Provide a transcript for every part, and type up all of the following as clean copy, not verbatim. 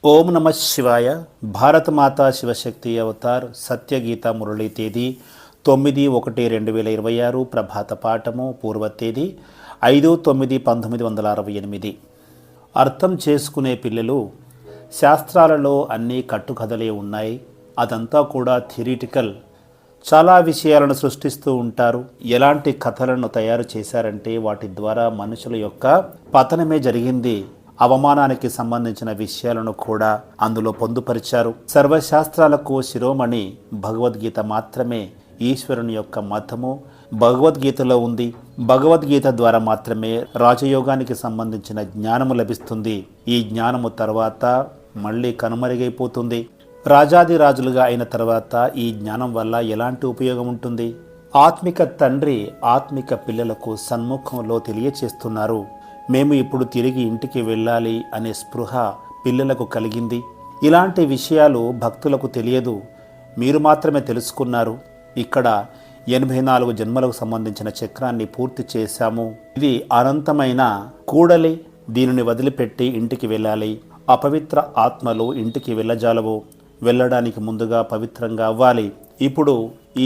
ఓం నమ శివాయ. భారతమాత శివశక్తి అవతార్ సత్యగీత మురళీ తేదీ 9/1/2026. ప్రభాత పాఠము పూర్వ తేదీ 5/9/1968. అర్థం చేసుకునే పిల్లలు, శాస్త్రాలలో అన్నీ కట్టుకథలే ఉన్నాయి. అదంతా కూడా థియరిటికల్. చాలా విషయాలను సృష్టిస్తూ ఉంటారు. ఎలాంటి కథలను తయారు చేశారంటే వాటి ద్వారా మనుషుల యొక్క పతనమే జరిగింది. అవమానానికి సంబంధించిన విషయాలను కూడా అందులో పొందుపరిచారు. సర్వశాస్త్రాలకు శిరోమణి భగవద్గీత మాత్రమే ఈశ్వరుని యొక్క మతము భగవద్గీతలో ఉంది. భగవద్గీత ద్వారా మాత్రమే రాజయోగానికి సంబంధించిన జ్ఞానము లభిస్తుంది. ఈ జ్ఞానము తర్వాత మళ్ళీ కనుమరుగైపోతుంది. రాజాదిరాజులుగా అయిన తర్వాత ఈ జ్ఞానం వల్ల ఎలాంటి ఉపయోగం ఉంటుంది? ఆత్మిక తండ్రి ఆత్మిక పిల్లలకు సన్ముఖంలో తెలియచేస్తున్నారు. మేము ఇప్పుడు తిరిగి ఇంటికి వెళ్ళాలి అనే స్పృహ పిల్లలకు కలిగింది. ఇలాంటి విషయాలు భక్తులకు తెలియదు. మీరు మాత్రమే తెలుసుకున్నారు. ఇక్కడ 84 జన్మలకు సంబంధించిన చక్రాన్ని పూర్తి చేశాము. ఇది అనంతమైన కూడలి. దీనిని వదిలిపెట్టి ఇంటికి వెళ్ళాలి. అపవిత్ర ఆత్మలు ఇంటికి వెళ్ళజాలవు. వెళ్ళడానికి ముందుగా పవిత్రంగా అవ్వాలి. ఇప్పుడు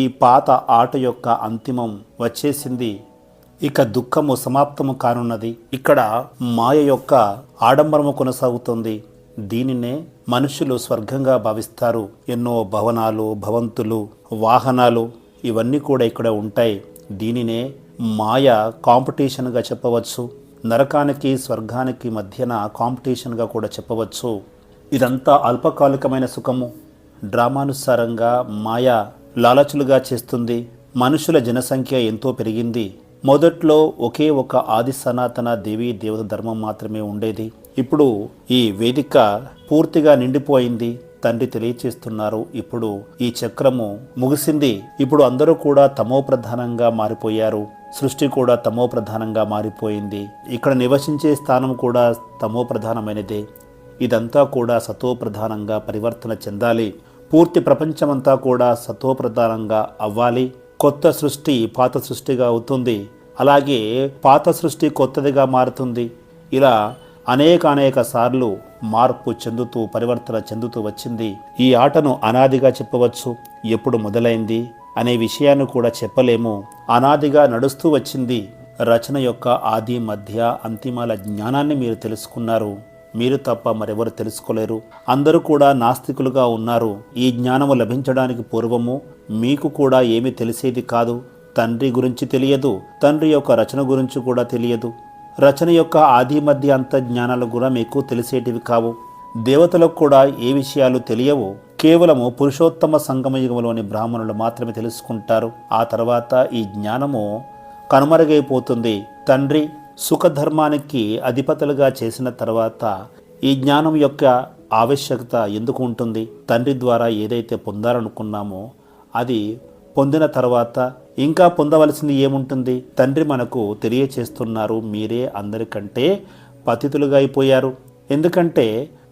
ఈ పాత ఆట యొక్క అంతిమం వచ్చేసింది. ఇక దుఃఖము సమాప్తము కానున్నది. ఇక్కడ మాయ యొక్క ఆడంబరము కొనసాగుతుంది. దీనినే మనుషులు స్వర్గంగా భావిస్తారు. ఎన్నో భవనాలు, భవంతులు, వాహనాలు ఇవన్నీ కూడా ఇక్కడ ఉంటాయి. దీనినే మాయ కాంపిటీషన్గా చెప్పవచ్చు. నరకానికి స్వర్గానికి మధ్యన కాంపిటీషన్గా కూడా చెప్పవచ్చు. ఇదంతా అల్పకాలికమైన సుఖము. డ్రామానుసారంగా మాయ లాలచులుగా చేస్తుంది. మనుషుల జనసంఖ్య ఎంతో పెరిగింది. మొదట్లో ఒకే ఒక ఆది సనాతన దేవీ దేవత ధర్మం మాత్రమే ఉండేది. ఇప్పుడు ఈ వేదిక పూర్తిగా నిండిపోయింది. తండ్రి తెలియచేస్తున్నారు, ఇప్పుడు ఈ చక్రము ముగిసింది. ఇప్పుడు అందరూ కూడా తమో ప్రధానంగా మారిపోయారు. సృష్టి కూడా తమో ప్రధానంగా మారిపోయింది. ఇక్కడ నివసించే స్థానం కూడా తమో ప్రధానమైనదే. ఇదంతా కూడా సతో ప్రధానంగా పరివర్తన చెందాలి. పూర్తి ప్రపంచమంతా కూడా సతో ప్రధానంగా అవ్వాలి. కొత్త సృష్టి పాత సృష్టిగా అవుతుంది. అలాగే పాత సృష్టి కొత్తదిగా మారుతుంది. ఇలా అనేక సార్లు మార్పు చెందుతూ పరివర్తన చెందుతూ వచ్చింది. ఈ ఆటను అనాదిగా చెప్పవచ్చు. ఎప్పుడు మొదలైంది అనే విషయాన్ని కూడా చెప్పలేము. అనాదిగా నడుస్తూ వచ్చింది. రచన యొక్క ఆది మధ్య అంతిమాల జ్ఞానాన్ని మీరు తెలుసుకున్నారు. మీరు తప్ప మరెవరు తెలుసుకోలేరు. అందరూ కూడా నాస్తికులుగా ఉన్నారు. ఈ జ్ఞానము లభించడానికి పూర్వము మీకు కూడా ఏమీ తెలిసేది కాదు. తండ్రి గురించి తెలియదు. తండ్రి యొక్క రచన గురించి కూడా తెలియదు. రచన యొక్క ఆది మధ్య అంత జ్ఞానాలు కూడా మీకు తెలిసేటివి కావు. దేవతలకు కూడా ఏ విషయాలు తెలియవు. కేవలము పురుషోత్తమ సంగమయుగంలోని బ్రాహ్మణులు మాత్రమే తెలుసుకుంటారు. ఆ తర్వాత ఈ జ్ఞానము కనుమరుగైపోతుంది. తండ్రి సుఖధర్మానికి అధిపతులుగా చేసిన తర్వాత ఈ జ్ఞానం యొక్క ఆవశ్యకత ఎందుకు ఉంటుంది? తండ్రి ద్వారా ఏదైతే పొందాలనుకున్నామో అది పొందిన తర్వాత ఇంకా పొందవలసింది ఏముంటుంది? తండ్రి మనకు తెలియచేస్తున్నారు, మీరే అందరికంటే పతితులుగా అయిపోయారు. ఎందుకంటే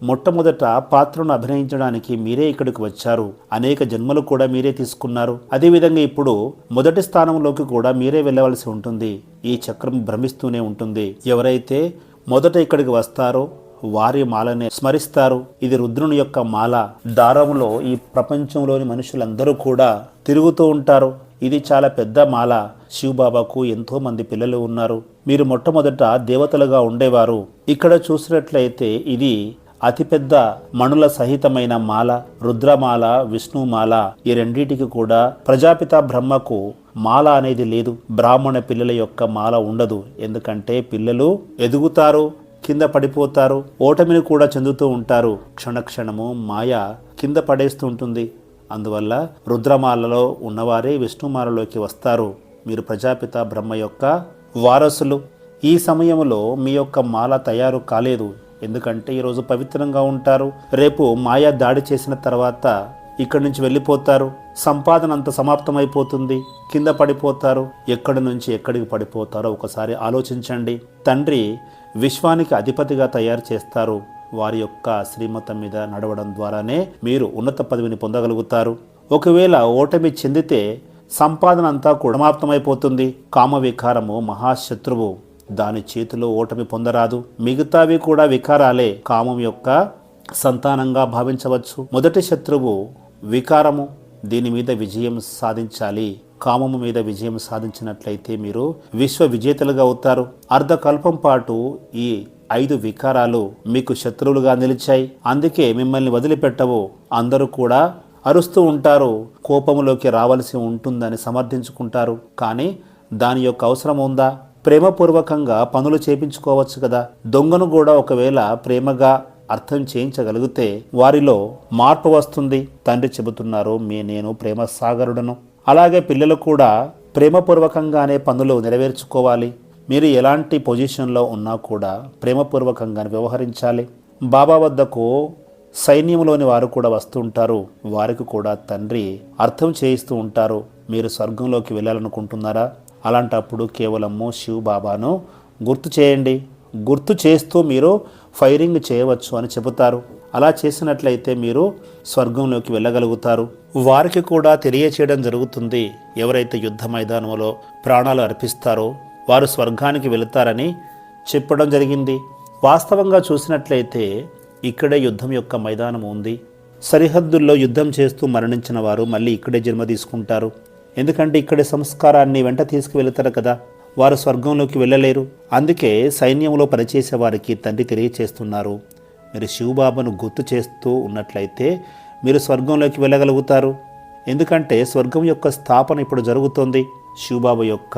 మొట్టమొదట పాత్రను అభినయించడానికి మీరే ఇక్కడికి వచ్చారు. అనేక జన్మలు కూడా మీరే తీసుకున్నారు. అదేవిధంగా ఇప్పుడు మొదటి స్థానంలోకి కూడా మీరే వెళ్ళవలసి ఉంటుంది. ఈ చక్రం భ్రమిస్తూనే ఉంటుంది. ఎవరైతే మొదట ఇక్కడికి వస్తారో వారి మాలనే స్మరిస్తారు. ఇది రుద్రుని యొక్క మాల. దారంలో ఈ ప్రపంచంలోని మనుషులందరూ కూడా తిరుగుతూ ఉంటారు. ఇది చాలా పెద్ద మాల. శివబాబాకు ఎంతో మంది పిల్లలు ఉన్నారు. మీరు మొట్టమొదట దేవతలుగా ఉండేవారు. ఇక్కడ చూసినట్లయితే ఇది అతిపెద్ద మణుల సహితమైన మాల. రుద్రమాల, విష్ణుమాల. ఈ రెండింటికి కూడా ప్రజాపిత బ్రహ్మకు మాల అనేది లేదు. బ్రాహ్మణ పిల్లల యొక్క మాల ఉండదు. ఎందుకంటే పిల్లలు ఎదుగుతారు, కింద పడిపోతారు, ఓటమిని కూడా చెందుతూ ఉంటారు. క్షణక్షణము మాయ కింద పడేస్తూ ఉంటుంది. అందువల్ల రుద్రమాలలో ఉన్నవారే విష్ణుమాలలోకి వస్తారు. మీరు ప్రజాపిత బ్రహ్మ యొక్క వారసులు. ఈ సమయంలో మీ యొక్క మాల తయారు కాలేదు. ఎందుకంటే ఈరోజు పవిత్రంగా ఉంటారు. రేపు మాయ దాడి చేసిన తర్వాత ఇక్కడి నుంచి వెళ్ళిపోతారు. సంపాదన అంత సమాప్తమైపోతుంది. కింద పడిపోతారు. ఎక్కడి నుంచి ఎక్కడికి పడిపోతారో ఒకసారి ఆలోచించండి. తండ్రి విశ్వానికి అధిపతిగా తయారు చేస్తారు. వారి యొక్క శ్రీమతం మీద నడవడం ద్వారానే మీరు ఉన్నత పదవిని పొందగలుగుతారు. ఒకవేళ ఓటమి చెందితే సంపాదన అంతా కూడా సమాప్తమైపోతుంది. కామ వికారము మహాశత్రువు. దాని చేతిలో ఓటమి పొందరాదు. మిగతావి కూడా వికారాలే. కామం యొక్క సంతానంగా భావించవచ్చు. మొదటి శత్రువు వికారము. దీని మీద విజయం సాధించాలి. కామము మీద విజయం సాధించినట్లయితే మీరు విశ్వ విజేతలుగా అవుతారు. అర్ధకల్పం పాటు ఈ 5 వికారాలు మీకు శత్రువులుగా నిలిచాయి. అందుకే మిమ్మల్ని వదిలిపెట్టవు. అందరూ కూడా అరుస్తూ ఉంటారు, కోపంలోకి రావాల్సి ఉంటుందని సమర్థించుకుంటారు. కానీ దాని యొక్క అవసరం ఉందా? ప్రేమపూర్వకంగా పనులు చేపించుకోవచ్చు కదా. దొంగను కూడా ఒకవేళ ప్రేమగా అర్థం చేయించగలిగితే వారిలో మార్పు వస్తుంది. తండ్రి చెబుతున్నారు, నేను ప్రేమ సాగరుడను. అలాగే పిల్లలు కూడా ప్రేమపూర్వకంగానే పనులు నెరవేర్చుకోవాలి. మీరు ఎలాంటి పొజిషన్లో ఉన్నా కూడా ప్రేమపూర్వకంగానే వ్యవహరించాలి. బాబా వద్దకు సైన్యంలోని వారు కూడా వస్తుంటారు. వారికి కూడా తండ్రి అర్థం చేయిస్తూ ఉంటారు. మీరు స్వర్గంలోకి వెళ్ళాలనుకుంటున్నారా? అలాంటప్పుడు కేవలము శివ్ బాబాను గుర్తు చేయండి. గుర్తు చేస్తూ మీరు ఫైరింగ్ చేయవచ్చు అని చెబుతారు. అలా చేసినట్లయితే మీరు స్వర్గంలోకి వెళ్ళగలుగుతారు. వారికి కూడా తెలియచేయడం జరుగుతుంది. ఎవరైతే యుద్ధ మైదానంలో ప్రాణాలు అర్పిస్తారో వారు స్వర్గానికి వెళుతారని చెప్పడం జరిగింది. వాస్తవంగా చూసినట్లయితే ఇక్కడే యుద్ధం యొక్క మైదానం ఉంది. సరిహద్దుల్లో యుద్ధం చేస్తూ మరణించిన వారు మళ్ళీ ఇక్కడే జన్మ తీసుకుంటారు. ఎందుకంటే ఇక్కడే సంస్కారాన్ని వెంట తీసుకువెళతారు కదా. వారు స్వర్గంలోకి వెళ్ళలేరు. అందుకే సైన్యంలో పనిచేసే వారికి తండ్రి తెలియచేస్తున్నారు, మీరు శివబాబాను గుర్తు చేస్తూ ఉన్నట్లయితే మీరు స్వర్గంలోకి వెళ్ళగలుగుతారు. ఎందుకంటే స్వర్గం యొక్క స్థాపన ఇప్పుడు జరుగుతోంది. శివబాబా యొక్క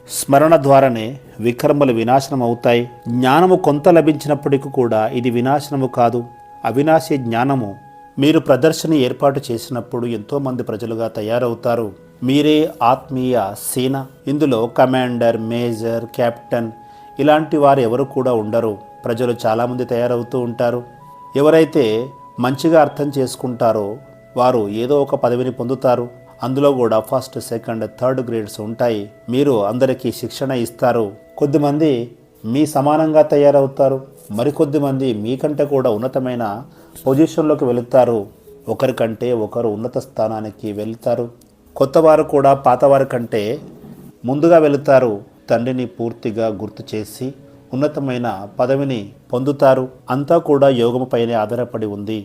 స్మరణ ద్వారానే వికర్మలు వినాశనం అవుతాయి. జ్ఞానము కొంత లభించినప్పటికీ కూడా ఇది వినాశనము కాదు, అవినాశి జ్ఞానము. మీరు ప్రదర్శన ఏర్పాటు చేసినప్పుడు ఎంతోమంది ప్రజలుగా తయారవుతారు. మీరే ఆత్మీయ సేన. ఇందులో కమాండర్, మేజర్, కెప్టెన్ ఇలాంటి వారు ఎవరు కూడా ఉండరు. ప్రజలు చాలామంది తయారవుతూ ఉంటారు. ఎవరైతే మంచిగా అర్థం చేసుకుంటారో వారు ఏదో ఒక పదవిని పొందుతారు. అందులో కూడా ఫస్ట్, సెకండ్, థర్డ్ గ్రేడ్స్ ఉంటాయి. మీరు అందరికీ శిక్షణ ఇస్తారు. కొద్దిమంది మీ సమానంగా తయారవుతారు. మరికొద్దిమంది మీకంటే కూడా ఉన్నతమైన పొజిషన్లోకి వెళుతారు. ఒకరికంటే ఒకరు ఉన్నత స్థానానికి వెళ్తారు. కొత్తవారు కూడా పాతవారి కంటే ముందుగా వెళుతారు. తండ్రిని పూర్తిగా గుర్తు చేసి ఉన్నతమైన పదవిని పొందుతారు. అంతా కూడా యోగముపైనే ఆధారపడి ఉంది.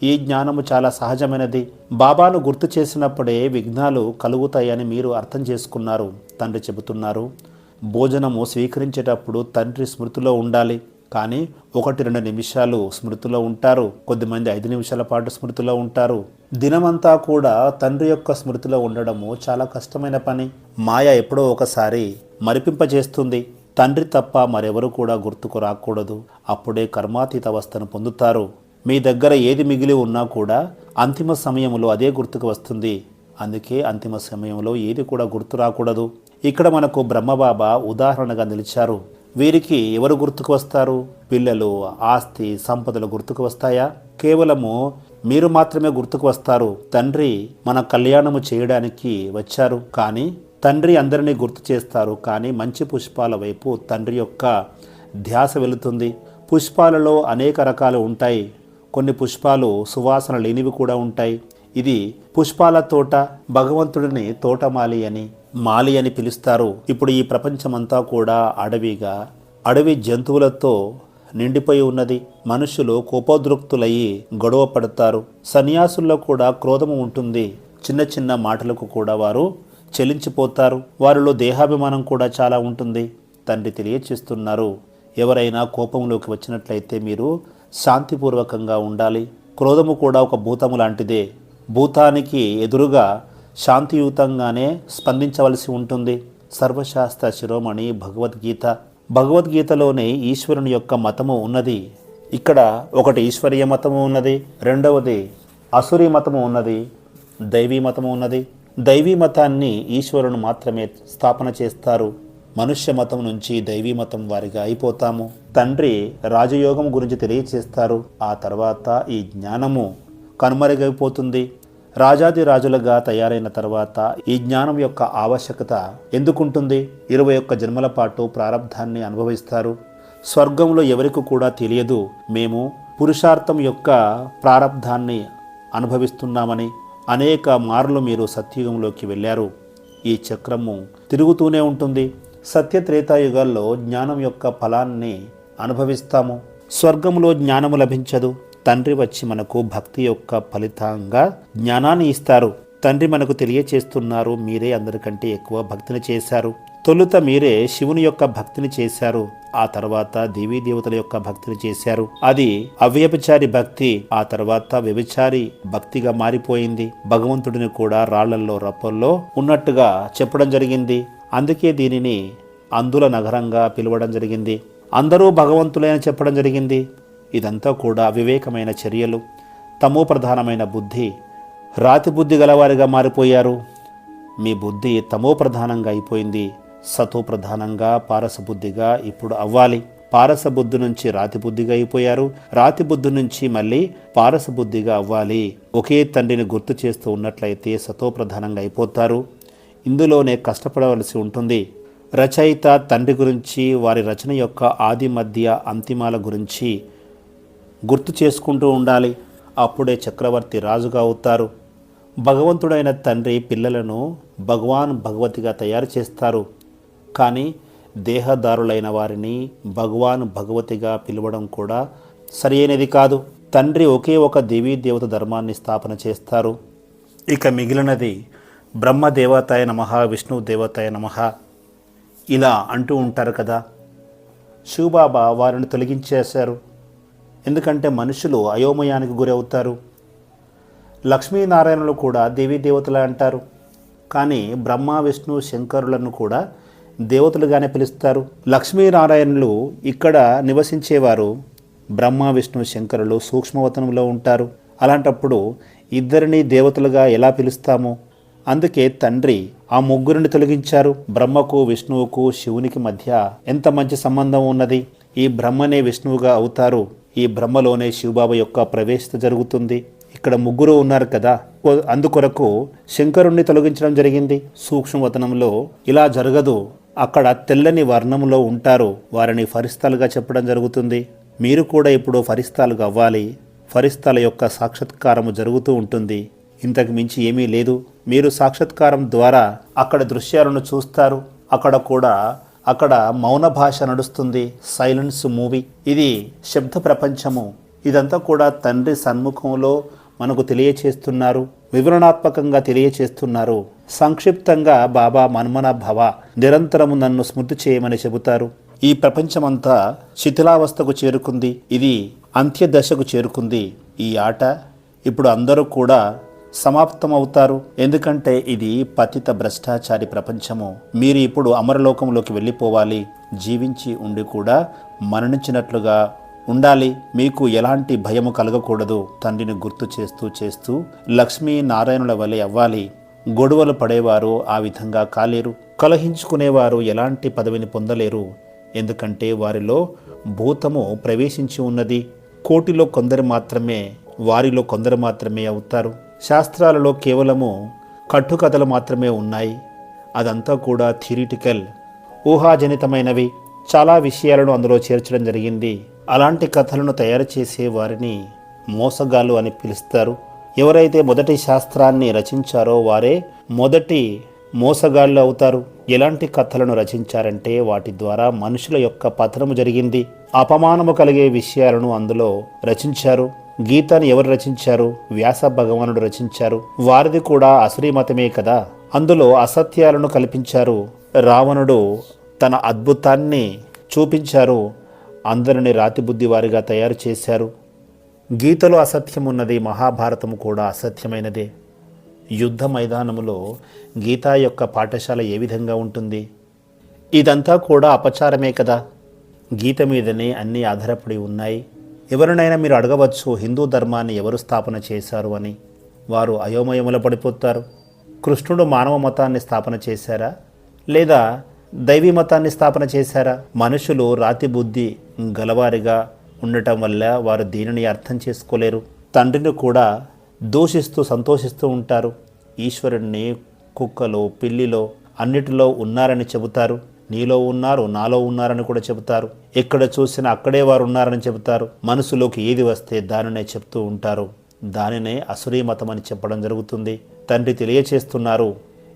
ఈ జ్ఞానము చాలా సహజమైనది. బాబాను గుర్తు చేసినప్పుడే విఘ్నాలు కలుగుతాయని మీరు అర్థం చేసుకున్నారు. తండ్రి చెబుతున్నారు, భోజనము స్వీకరించేటప్పుడు తండ్రి స్మృతిలో ఉండాలి. కానీ 1-2 నిమిషాలు స్మృతిలో ఉంటారు. కొద్దిమంది 5 నిమిషాల పాటు స్మృతిలో ఉంటారు. దినమంతా కూడా తండ్రి యొక్క స్మృతిలో ఉండడము చాలా కష్టమైన పని. మాయ ఎప్పుడో ఒకసారి మరిపింపజేస్తుంది. తండ్రి తప్ప మరెవరు కూడా గుర్తుకు రాకూడదు. అప్పుడే కర్మాతీత అవస్థను పొందుతారు. మీ దగ్గర ఏది మిగిలి ఉన్నా కూడా అంతిమ సమయంలో అదే గుర్తుకు వస్తుంది. అందుకే అంతిమ సమయంలో ఏది కూడా గుర్తు రాకూడదు. ఇక్కడ మనకు బ్రహ్మబాబా ఉదాహరణగా నిలిచారు. వీరికి ఎవరు గుర్తుకు వస్తారు? పిల్లలు, ఆస్తి, సంపదలు గుర్తుకు వస్తాయా? కేవలము మీరు మాత్రమే గుర్తుకు వస్తారు. తండ్రి మన కళ్యాణము చేయడానికి వచ్చారు. కానీ తండ్రి అందరినీ గుర్తు చేస్తారు. కానీ మంచి పుష్పాల వైపు తండ్రి యొక్క ధ్యాస వెళుతుంది. పుష్పాలలో అనేక రకాలు ఉంటాయి. కొన్ని పుష్పాలు సువాసన లేనివి కూడా ఉంటాయి. ఇది పుష్పాల తోట. భగవంతుడిని తోటమాలి అని, మాలి అని పిలుస్తారు. ఇప్పుడు ఈ ప్రపంచమంతా కూడా అడవి జంతువులతో నిండిపోయి ఉన్నది. మనుషులు కోపోద్రుక్తులయ్యి గొడవ పడతారు. సన్యాసుల్లో కూడా క్రోధము ఉంటుంది. చిన్న చిన్న మాటలకు కూడా వారు చెలించిపోతారు. వారిలో దేహాభిమానం కూడా చాలా ఉంటుంది. తండ్రి తెలియచేస్తున్నారు, ఎవరైనా కోపంలోకి వచ్చినట్లయితే మీరు శాంతిపూర్వకంగా ఉండాలి. క్రోధము కూడా ఒక భూతము లాంటిదే. భూతానికి ఎదురుగా శాంతియుతంగానే స్పందించవలసి ఉంటుంది. సర్వశాస్త్ర శిరోమణి భగవద్గీత. భగవద్గీతలోనే ఈశ్వరుని యొక్క మతము ఉన్నది. ఇక్కడ ఒకటి ఈశ్వరీయ మతము ఉన్నది, రెండవది అసురీ మతము ఉన్నది, దైవీ మతము ఉన్నది. దైవీ మతాన్ని ఈశ్వరుని మాత్రమే స్థాపన చేస్తారు. మనుష్య మతం నుంచి దైవీ మతం వారిగా అయిపోతాము. తండ్రి రాజయోగం గురించి తెలియచేస్తారు. ఆ తర్వాత ఈ జ్ఞానము కనుమరుగైపోతుంది. రాజాది రాజులుగా తయారైన తర్వాత ఈ జ్ఞానం యొక్క ఆవశ్యకత ఎందుకుంటుంది? 21 జన్మల పాటు ప్రారబ్ధాన్ని అనుభవిస్తారు. స్వర్గంలో ఎవరికి కూడా తెలియదు మేము పురుషార్థం యొక్క ప్రారబ్ధాన్ని అనుభవిస్తున్నామని. అనేక మార్లు మీరు సత్యుగంలోకి వెళ్ళారు. ఈ చక్రము తిరుగుతూనే ఉంటుంది. సత్యత్రేతాయుగాల్లో జ్ఞానం యొక్క ఫలాన్ని అనుభవిస్తాము. స్వర్గంలో జ్ఞానము లభించదు. తండ్రి వచ్చి మనకు భక్తి యొక్క ఫలితంగా జ్ఞానాన్ని ఇస్తారు. తండ్రి మనకు తెలియచేస్తున్నారు, మీరే అందరికంటే ఎక్కువ భక్తిని చేశారు. తొలుత మీరే శివుని యొక్క భక్తిని చేశారు, ఆ తర్వాత దేవీ దేవతల యొక్క భక్తిని చేశారు. అది అవ్యభిచారి భక్తి ఆ తర్వాత వ్యభిచారి భక్తిగా మారిపోయింది. భగవంతుడిని కూడా రాళ్లల్లో రప్పల్లో ఉన్నట్టుగా చెప్పడం జరిగింది. అందుకే దీనిని అందుల నగరంగా పిలవడం జరిగింది. అందరూ భగవంతులే అని చెప్పడం జరిగింది. ఇదంతా కూడా అవివేకమైన చర్యలు. తమో ప్రధానమైన బుద్ధి, రాతి బుద్ధి గలవారిగా మారిపోయారు. మీ బుద్ధి తమో ప్రధానంగా అయిపోయింది. సతో ప్రధానంగా పారస బుద్ధిగా ఇప్పుడు అవ్వాలి. పారస బుద్ధి నుంచి రాతి బుద్ధిగా అయిపోయారు. రాతి బుద్ధి నుంచి మళ్ళీ పారస బుద్ధిగా అవ్వాలి. ఒకే తండ్రిని గుర్తు చేస్తూ ఉన్నట్లయితే సతో ప్రధానంగా అయిపోతారు. ఇందులోనే కష్టపడవలసి ఉంటుంది. రచయిత తండ్రి గురించి, వారి రచన యొక్క ఆది మధ్య అంతిమాల గురించి గుర్తు చేసుకుంటూ ఉండాలి. అప్పుడే చక్రవర్తి రాజుగా అవుతారు. భగవంతుడైన తండ్రి పిల్లలను భగవాన్ భగవతిగా తయారు చేస్తారు. కానీ దేహదారులైన వారిని భగవాన్ భగవతిగా పిలవడం కూడా సరైనది కాదు. తండ్రి ఒకే ఒక దేవీ దేవత ధర్మాన్ని స్థాపన చేస్తారు. ఇక మిగిలినది బ్రహ్మదేవతాయ నమః, విష్ణు దేవతాయ నమః ఇలా అంటూ ఉంటారు కదా. శివబాబా వారిని తొలగించేశారు. ఎందుకంటే మనుషులు అయోమయానికి గురవుతారు. లక్ష్మీనారాయణులు కూడా దేవీ దేవతలే అంటారు. కానీ బ్రహ్మ విష్ణు శంకరులను కూడా దేవతలుగానే పిలుస్తారు. లక్ష్మీనారాయణులు ఇక్కడ నివసించేవారు. బ్రహ్మ విష్ణు శంకరులు సూక్ష్మవతనంలో ఉంటారు. అలాంటప్పుడు ఇద్దరిని దేవతలుగా ఎలా పిలుస్తాము? అందుకే తండ్రి ఆ ముగ్గురిని తొలగించారు. బ్రహ్మకు విష్ణువుకు శివునికి మధ్య ఎంత మంచి సంబంధం ఉన్నది. ఈ బ్రహ్మనే విష్ణువుగా అవుతారు. ఈ బ్రహ్మలోనే శివబాబా యొక్క ప్రవేశత జరుగుతుంది. ఇక్కడ ముగ్గురు ఉన్నారు కదా, అందుకొరకు శంకరుణ్ణి తొలగించడం జరిగింది. సూక్ష్మవతనంలో ఇలా జరగదు. అక్కడ తెల్లని వర్ణంలో ఉంటారు. వారిని ఫరిస్తాలుగా చెప్పడం జరుగుతుంది. మీరు కూడా ఇప్పుడు ఫరిస్తాలుగా అవ్వాలి. ఫరిస్తాల యొక్క సాక్షాత్కారము జరుగుతూ ఉంటుంది. ఇంతకు మించి ఏమీ లేదు. మీరు సాక్షాత్కారం ద్వారా అక్కడ దృశ్యాలను చూస్తారు. అక్కడ మౌన భాష నడుస్తుంది. Silence movie. ఇది శబ్ద ప్రపంచము. ఇదంతా కూడా తండ్రి సన్ముఖంలో మనకు తెలియచేస్తున్నారు. వివరణాత్మకంగా తెలియచేస్తున్నారు. సంక్షిప్తంగా బాబా మన్మన భవ, నిరంతరము నన్ను స్మృతి చేయమని చెబుతారు. ఈ ప్రపంచమంతా శిథిలావస్థకు చేరుకుంది. ఇది అంత్యదశకు చేరుకుంది. ఈ ఆట ఇప్పుడు అందరూ కూడా సమాప్తమవుతారు. ఎందుకంటే ఇది పతిత భ్రష్టాచారి ప్రపంచము. మీరు ఇప్పుడు అమరలోకంలోకి వెళ్ళిపోవాలి. జీవించి ఉండి కూడా మరణించినట్లుగా ఉండాలి. మీకు ఎలాంటి భయము కలగకూడదు. తండ్రిని గుర్తు చేస్తూ లక్ష్మీ నారాయణుల వలె అవ్వాలి. గొడవలు పడేవారు ఆ విధంగా కాలేరు. కలహించుకునేవారు ఎలాంటి పదవిని పొందలేరు. ఎందుకంటే వారిలో భూతము ప్రవేశించి ఉన్నది. కోటిలో కొందరు మాత్రమే, వారిలో కొందరు మాత్రమే అవుతారు. శాస్త్రాలలో కేవలము కట్టుకథలు మాత్రమే ఉన్నాయి. అదంతా కూడా థియరిటికల్, ఊహాజనితమైనవి. చాలా విషయాలను అందులో చేర్చడం జరిగింది. అలాంటి కథలను తయారు చేసే వారిని మోసగాళ్ళు అని పిలుస్తారు. ఎవరైతే మొదటి శాస్త్రాన్ని రచించారో వారే మొదటి మోసగాళ్ళు అవుతారు. ఎలాంటి కథలను రచించారంటే వాటి ద్వారా మనుషుల యొక్క పతనము జరిగింది. అపమానము కలిగే విషయాలను అందులో రచించారు. గీతాన్ని ఎవరు రచించారు? వ్యాస భగవానుడు రచించారు. వారిది కూడా అసురీ మతమే కదా. అందులో అసత్యాలను కల్పించారు. రావణుడు తన అద్భుతాన్ని చూపించారు. అందరిని రాతిబుద్ధి వారిగా తయారు చేశారు. గీతలో అసత్యం ఉన్నది, మహాభారతము కూడా అసత్యమైనదే. యుద్ధ మైదానములో గీతా యొక్క పాఠశాల ఏ విధంగా ఉంటుంది? ఇదంతా కూడా అపచారమే కదా. గీత మీదనే అన్నీ ఆధారపడి ఉన్నాయి. ఎవరినైనా మీరు అడగవచ్చు, హిందూ ధర్మాన్ని ఎవరు స్థాపన చేశారు అని. వారు అయోమయముల పడిపోతారు. కృష్ణుడు మానవ మతాన్ని స్థాపన చేశారా, లేదా దైవీ మతాన్ని స్థాపన చేశారా? మనుషులు రాతి బుద్ధి గలవారిగా ఉండటం వల్ల వారు దీనిని అర్థం చేసుకోలేరు. తండ్రిని కూడా దూషిస్తూ సంతోషిస్తూ ఉంటారు. ఈశ్వరుణ్ణి కుక్కలో, పిల్లిలో, అన్నిటిలో ఉన్నారని చెబుతారు. నీలో ఉన్నారు, నాలో ఉన్నారని కూడా చెబుతారు. ఎక్కడ చూసినా అక్కడే వారు ఉన్నారని చెబుతారు. మనసులోకి ఏది వస్తే దానినే చెప్తూ ఉంటారు. దానినే అసురీ మతం అని చెప్పడం జరుగుతుంది. తండ్రి తెలియచేస్తున్నారు,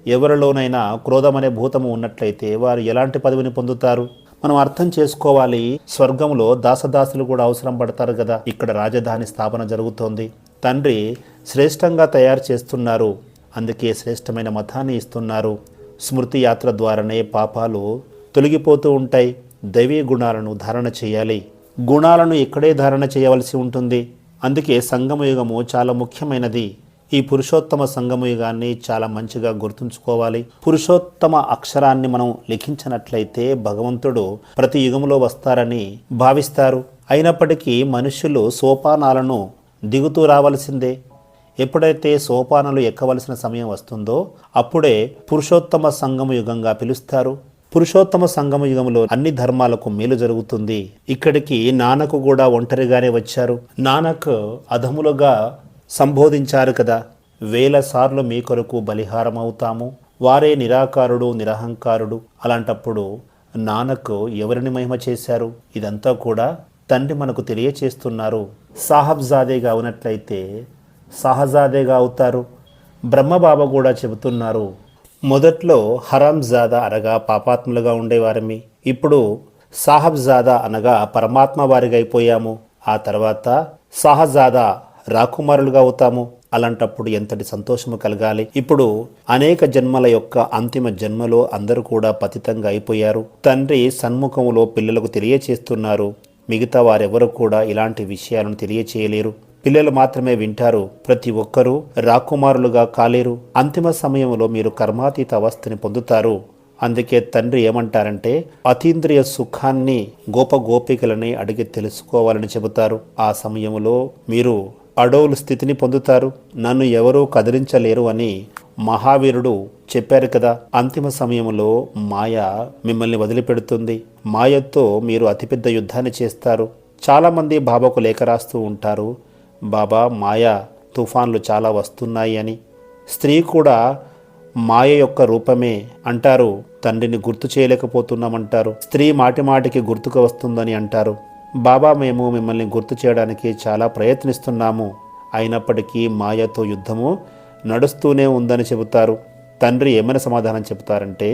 ఎవరిలోనైనా క్రోధం అనే భూతము ఉన్నట్లయితే వారు ఎలాంటి పదవిని పొందుతారు? మనం అర్థం చేసుకోవాలి, స్వర్గంలో దాసదాసులు కూడా అవసరం పడతారు కదా. ఇక్కడ రాజధాని స్థాపన జరుగుతోంది. తండ్రి శ్రేష్టంగా తయారు చేస్తున్నారు, అందుకే శ్రేష్టమైన మతాన్ని ఇస్తున్నారు. స్మృతి యాత్ర ద్వారానే పాపాలు తొలగిపోతూ ఉంటాయి. దైవీ గుణాలను ధారణ చేయాలి. గుణాలను ఇక్కడే ధారణ చేయవలసి ఉంటుంది. అందుకే సంగమయుగము చాలా ముఖ్యమైనది. ఈ పురుషోత్తమ సంగమయుగాన్ని చాలా మంచిగా గుర్తుంచుకోవాలి. పురుషోత్తమ అక్షరాన్ని మనం లిఖించినట్లయితే భగవంతుడు ప్రతి యుగంలో వస్తారని భావిస్తారు. అయినప్పటికీ మనుష్యులు సోపానాలను దిగుతూ రావలసిందే. ఎప్పుడైతే సోపానాలు ఎక్కవలసిన సమయం వస్తుందో అప్పుడే పురుషోత్తమ సంగమ యుగంగా పిలుస్తారు. పురుషోత్తమ సంగమ యుగంలో అన్ని ధర్మాలకు మేలు జరుగుతుంది. ఇక్కడికి నానక్ కూడా ఒంటరిగానే వచ్చారు. నానక్ అధములుగా సంబోధించారు కదా, 1000 సార్లు మీ కొరకు బలిహారం అవుతాము, వారే నిరాకారుడు నిరహంకారుడు. అలాంటప్పుడు నానక్ ఎవరిని మహిమ చేశారు? ఇదంతా కూడా తండ్రి మనకు తెలియచేస్తున్నారు. సాహబ్జాదేగా ఉన్నట్లయితే సహజాదేగా అవుతారు. బ్రహ్మబాబా కూడా చెబుతున్నారు, మొదట్లో హరాంజాదా అనగా పాపాత్ములుగా ఉండేవారమి, ఇప్పుడు సాహబ్జాదా అనగా పరమాత్మ వారిగా అయిపోయాము. ఆ తర్వాత సహజాదా రాకుమారులుగా అవుతాము. అలాంటప్పుడు ఎంతటి సంతోషము కలగాలి. ఇప్పుడు అనేక జన్మల యొక్క అంతిమ జన్మలో అందరూ కూడా పతితంగా అయిపోయారు. తండ్రి సన్ముఖములో పిల్లలకు తెలియచేస్తున్నారు. మిగతా వారెవరు కూడా ఇలాంటి విషయాలను తెలియచేయలేరు. పిల్లలు మాత్రమే వింటారు. ప్రతి ఒక్కరూ రాకుమారులుగా కాలేరు. అంతిమ సమయంలో మీరు కర్మాతీత అవస్థని పొందుతారు. అందుకే తండ్రి ఏమంటారంటే అతీంద్రియ సుఖాన్ని గోపికలని అడిగి తెలుసుకోవాలని చెబుతారు. ఆ సమయంలో మీరు అడవుల స్థితిని పొందుతారు. నన్ను ఎవరూ కదిలించలేరు అని మహావీరుడు చెప్పారు కదా. అంతిమ సమయంలో మాయ మిమ్మల్ని వదిలిపెడుతుంది. మాయతో మీరు అతిపెద్ద యుద్ధాన్ని చేస్తారు. చాలామంది బాబాకు లేఖ రాస్తూ ఉంటారు, బాబా మాయ తుఫాన్లు చాలా వస్తున్నాయి అని. స్త్రీ కూడా మాయ యొక్క రూపమే అంటారు. తండ్రిని గుర్తు చేయలేకపోతున్నామంటారు. స్త్రీ మాటిమాటికి గుర్తుకు వస్తుందని అంటారు. బాబా మేము మిమ్మల్ని గుర్తు చేయడానికి చాలా ప్రయత్నిస్తున్నాము, అయినప్పటికీ మాయతో యుద్ధము నడుస్తూనే ఉందని చెబుతారు. తండ్రి ఏమైనా సమాధానం చెబుతారంటే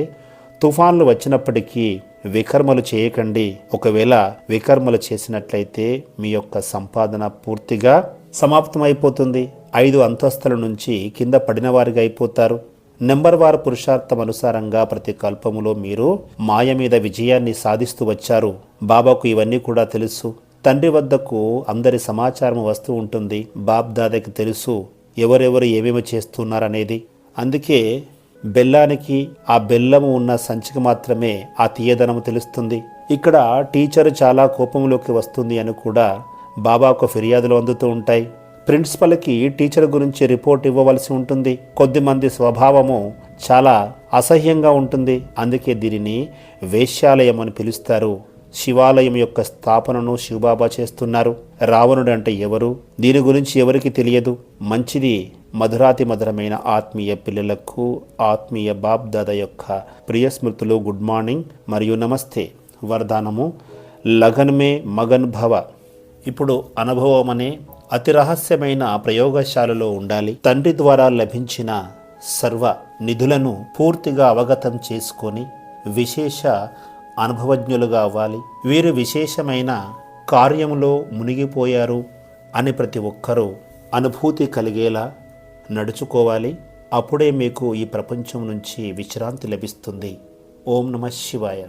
తుఫాన్లు వచ్చినప్పటికీ వికర్మలు చేయకండి. ఒకవేళ వికర్మలు చేసినట్లయితే మీ యొక్క సంపాదన పూర్తిగా సమాప్తమైపోతుంది. 5 అంతస్తుల నుంచి కింద పడిన వారిగా అయిపోతారు. నెంబర్ వారు పురుషార్థం అనుసారంగా ప్రతి కల్పములో మీరు మాయ మీద విజయాన్ని సాధిస్తూ వచ్చారు. బాబాకు ఇవన్నీ కూడా తెలుసు. తండ్రి వద్దకు అందరి సమాచారం వస్తూ ఉంటుంది. బాబ్ దాదాకి తెలుసు ఎవరెవరు ఏమేమి చేస్తున్నారనేది. అందుకే బెల్లానికి ఆ బెల్లము ఉన్న సంచికి మాత్రమే ఆ తీయదనము తెలుస్తుంది. ఇక్కడ టీచర్ చాలా కోపంలోకి వస్తుంది అని కూడా బాబాకు ఫిర్యాదులు అందుతూ ఉంటాయి. ప్రిన్సిపల్కి టీచర్ గురించి రిపోర్ట్ ఇవ్వవలసి ఉంటుంది. కొద్దిమంది స్వభావము చాలా అసహ్యంగా ఉంటుంది. అందుకే దీనిని వేశ్యాలయం అని పిలుస్తారు. శివాలయం యొక్క స్థాపనను శివబాబా చేస్తున్నారు. రావణుడు అంటే ఎవరు? దీని గురించి ఎవరికి తెలియదు. మంచిది. మధురాతి మధురమైన ఆత్మీయ పిల్లలకు ఆత్మీయ బాబ్ దాదా యొక్క ప్రియ స్మృతులు గుడ్ మార్నింగ్ మరియు నమస్తే. వరదానము లగన్ మే మగన్ భవ. ఇప్పుడు అనుభవం అనే అతి రహస్యమైన ప్రయోగశాలలో ఉండాలి. తండ్రి ద్వారా లభించిన సర్వ నిధులను పూర్తిగా అవగతం చేసుకొని విశేష అనుభవజ్ఞులుగా అవ్వాలి. వీరు విశేషమైన కార్యములో మునిగిపోయారు అని ప్రతి ఒక్కరూ అనుభూతి కలిగేలా నడుచుకోవాలి. అప్పుడే మీకు ఈ ప్రపంచం నుంచి విశ్రాంతి లభిస్తుంది. ఓం నమః శివాయ.